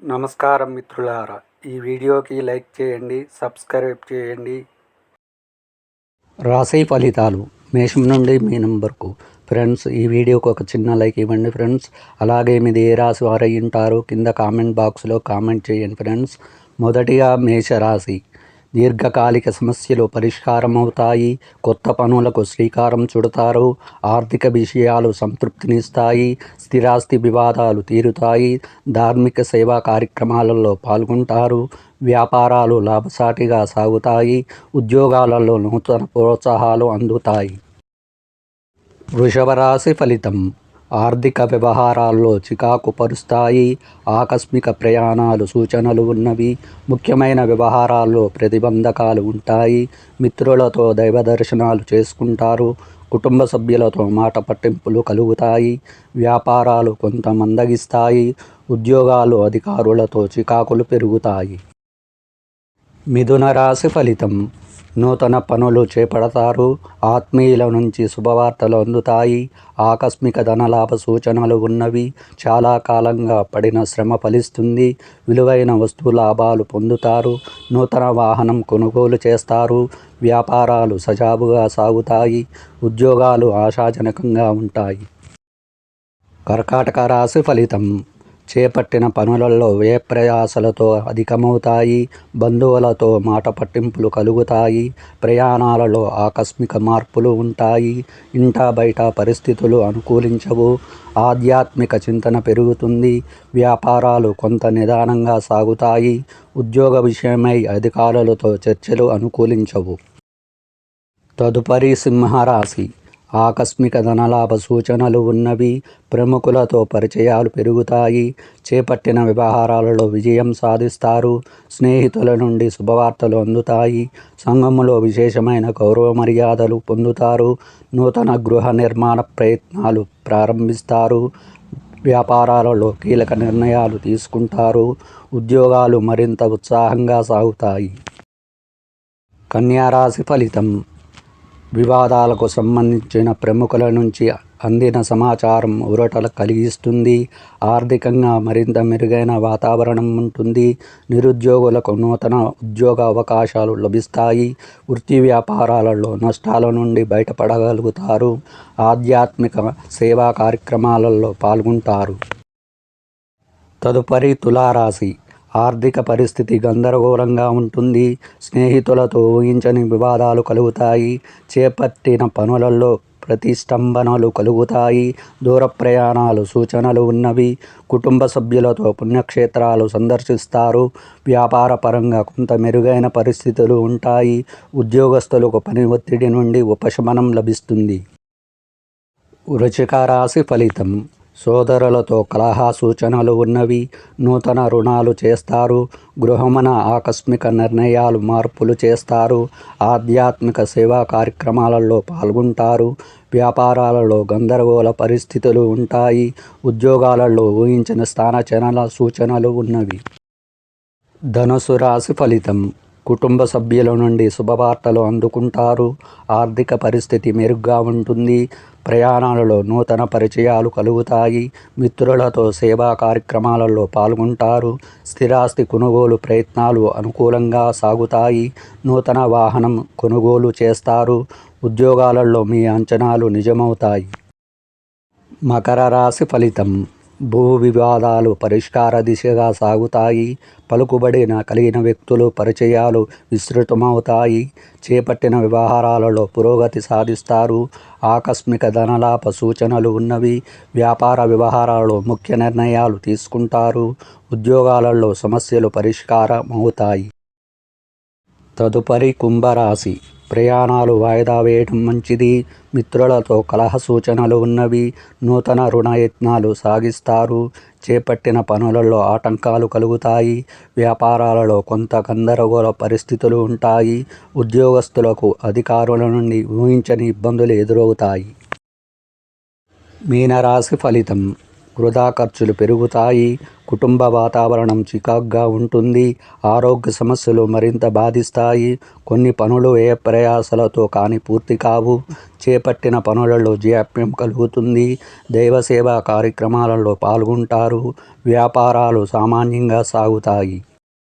నమస్కారం మిత్రులారా, ఈ వీడియోకి లైక్ చేయండి, సబ్స్క్రైబ్ చేయండి. రాశి ఫలితాలు మేషం నుండి మీనం వరకు. ఫ్రెండ్స్, ఈ వీడియోకి ఒక చిన్న లైక్ ఇవ్వండి ఫ్రెండ్స్. అలాగే మీది ఏ రాశి వారై ఉంటారో కింద కామెంట్ బాక్స్లో కామెంట్ చేయండి ఫ్రెండ్స్. మొదటిగా మేషరాశి. దీర్ఘకాలిక సమస్యలు పరిష్కారం అవుతాయి. కొత్త పనులకు శ్రీకారం చుడతారు. ఆర్థిక విషయాలు సంతృప్తినిస్తాయి. స్థిరాస్తి వివాదాలు తీరుతాయి. ధార్మిక సేవా కార్యక్రమాలలో పాల్గొంటారు. వ్యాపారాలు లాభసాటిగా సాగుతాయి. ఉద్యోగాలలో నూతన ప్రోత్సాహాలు అందుతాయి. వృషభ రాశి ఫలితం. ఆర్థిక వ్యవహారాల్లో చికాకు పరుస్తాయి. ఆకస్మిక ప్రయాణాలు సూచనలు ఉన్నవి. ముఖ్యమైన వ్యవహారాల్లో ప్రతిబంధకాలు ఉంటాయి. మిత్రులతో దైవ దర్శనాలు చేసుకుంటారు. కుటుంబ సభ్యులతో మాట పట్టింపులు కలుగుతాయి. వ్యాపారాలు కొంత మందగిస్తాయి. ఉద్యోగాలు అధికారులతో చికాకులు పెరుగుతాయి. మిథున రాశి ఫలితం. నూతన పనులు చేపడతారు. ఆత్మీయుల నుంచి శుభవార్తలు అందుతాయి. ఆకస్మిక ధనలాభ సూచనలు ఉన్నవి. చాలా కాలంగా పడిన శ్రమ ఫలిస్తుంది. విలువైన వస్తు లాభాలు పొందుతారు. నూతన వాహనం కొనుగోలు చేస్తారు. వ్యాపారాలు సజావుగా సాగుతాయి. ఉద్యోగాలు ఆశాజనకంగా ఉంటాయి. కర్కాటక రాశి ఫలితం. చేపట్టిన పనులలో వ్యయ ప్రయాసలతో అధికమవుతాయి. బంధువులతో మాట పట్టింపులు కలుగుతాయి. ప్రయాణాలలో ఆకస్మిక మార్పులు ఉంటాయి. ఇంటా బయట పరిస్థితులు అనుకూలించవు. ఆధ్యాత్మిక చింతన పెరుగుతుంది. వ్యాపారాలు కొంత నిదానంగా సాగుతాయి. ఉద్యోగ విషయమై అధికారులతో చర్చలు అనుకూలించవు. తదుపరి సింహరాశి. ఆకస్మిక ధనలాభ సూచనలు ఉన్నవి. ప్రముఖులతో పరిచయాలు పెరుగుతాయి. చేపట్టిన వ్యవహారాలలో విజయం సాధిస్తారు. స్నేహితుల నుండి శుభవార్తలు అందుతాయి. సంఘములో విశేషమైన గౌరవ మర్యాదలు పొందుతారు. నూతన గృహ నిర్మాణ ప్రయత్నాలు ప్రారంభిస్తారు. వ్యాపారాలలో కీలక నిర్ణయాలు తీసుకుంటారు. ఉద్యోగాలు మరింత ఉత్సాహంగా సాగుతాయి. కన్యా రాశి ఫలితం. వివాదాలకు సంబంధించిన ప్రముఖుల నుంచి అందిన సమాచారం ఊరటలు కలిగిస్తుంది. ఆర్థికంగా మరింత మెరుగైన వాతావరణం ఉంటుంది. నిరుద్యోగులకు నూతన ఉద్యోగ అవకాశాలు లభిస్తాయి. వృత్తి వ్యాపారాలలో నష్టాల నుండి బయటపడగలుగుతారు. ఆధ్యాత్మిక సేవా కార్యక్రమాలలో పాల్గొంటారు. తదుపరి తులారాశి. ఆర్థిక పరిస్థితి గందరగోళంగా ఉంటుంది. స్నేహితులతో ఊహించని వివాదాలు కలుగుతాయి. చేపట్టిన పనులలో ప్రతిష్టంభనలు కలుగుతాయి. దూర ప్రయాణాలు సూచనలు ఉన్నవి. కుటుంబ సభ్యులతో పుణ్యక్షేత్రాలు సందర్శిస్తారు. వ్యాపార పరంగా కొంత మెరుగైన పరిస్థితులు ఉంటాయి. ఉద్యోగస్తులకు పని ఒత్తిడి నుండి ఉపశమనం లభిస్తుంది. వృశ్చిక రాశి ఫలితం. సోదరులతో కలహ సూచనలు ఉన్నవి. నూతన రుణాలు చేస్తారు. గృహమున ఆకస్మిక నిర్ణయాలు మార్పులు చేస్తారు. ఆధ్యాత్మిక సేవా కార్యక్రమాలలో పాల్గొంటారు. వ్యాపారాలలో గందరగోళ పరిస్థితులు ఉంటాయి. ఉద్యోగాలలో ఊహించిన స్థానచలన సూచనలు ఉన్నవి. ధనుసు రాశి ఫలితం. కుటుంబ సభ్యుల నుండి శుభవార్తలు అందుకుంటారు. ఆర్థిక పరిస్థితి మెరుగ్గా ఉంటుంది. ప్రయాణాలలో నూతన పరిచయాలు కలుగుతాయి. మిత్రులతో సేవా కార్యక్రమాలలో పాల్గొంటారు. స్థిరాస్తి కొనుగోలు ప్రయత్నాలు అనుకూలంగా సాగుతాయి. నూతన వాహనం కొనుగోలు చేస్తారు. ఉద్యోగాలలో మీ అంచనాలు నిజమవుతాయి. మకర రాశి ఫలితం. భూ వివాదాలు పరిష్కార దిశగా సాగుతాయి. పలుకుబడి కలిగిన వ్యక్తులు పరిచయాలు విస్తృతమవుతాయి. చేపట్టిన వ్యవహారాలలో పురోగతి సాధిస్తారు. ఆకస్మిక ధనలాభ సూచనలు ఉన్నవి. వ్యాపార వ్యవహారాలలో ముఖ్య నిర్ణయాలు తీసుకుంటారు. ఉద్యోగాలలో సమస్యలు పరిష్కారం అవుతాయి. తదుపరి కుంభరాశి. ప్రయాణాలు వాయిదా వేయడం మంచిది. మిత్రులతో కలహ సూచనలు ఉన్నవి. నూతన రుణయత్నాలు సాగిస్తారు. చేపట్టిన పనులలో ఆటంకాలు కలుగుతాయి. వ్యాపారాలలో కొంత గందరగోళ పరిస్థితులు ఉంటాయి. ఉద్యోగస్తులకు అధికారుల నుండి ఊహించని ఇబ్బందులు ఎదురవుతాయి. మీనరాశి ఫలితం. వృధా ఖర్చులు పెరుగుతాయి. కుటుంబ వాతావరణం చికాకుగా ఉంటుంది. ఆరోగ్య సమస్యలు మరింత బాధిస్తాయి. కొన్ని పనులు ఏ ప్రయాసలతో కానీ పూర్తి కావు. చేపట్టిన పనులలో జాప్యం కలుగుతుంది. దైవ సేవా కార్యక్రమాలలో పాల్గొంటారు. వ్యాపారాలు సామాన్యంగా సాగుతాయి.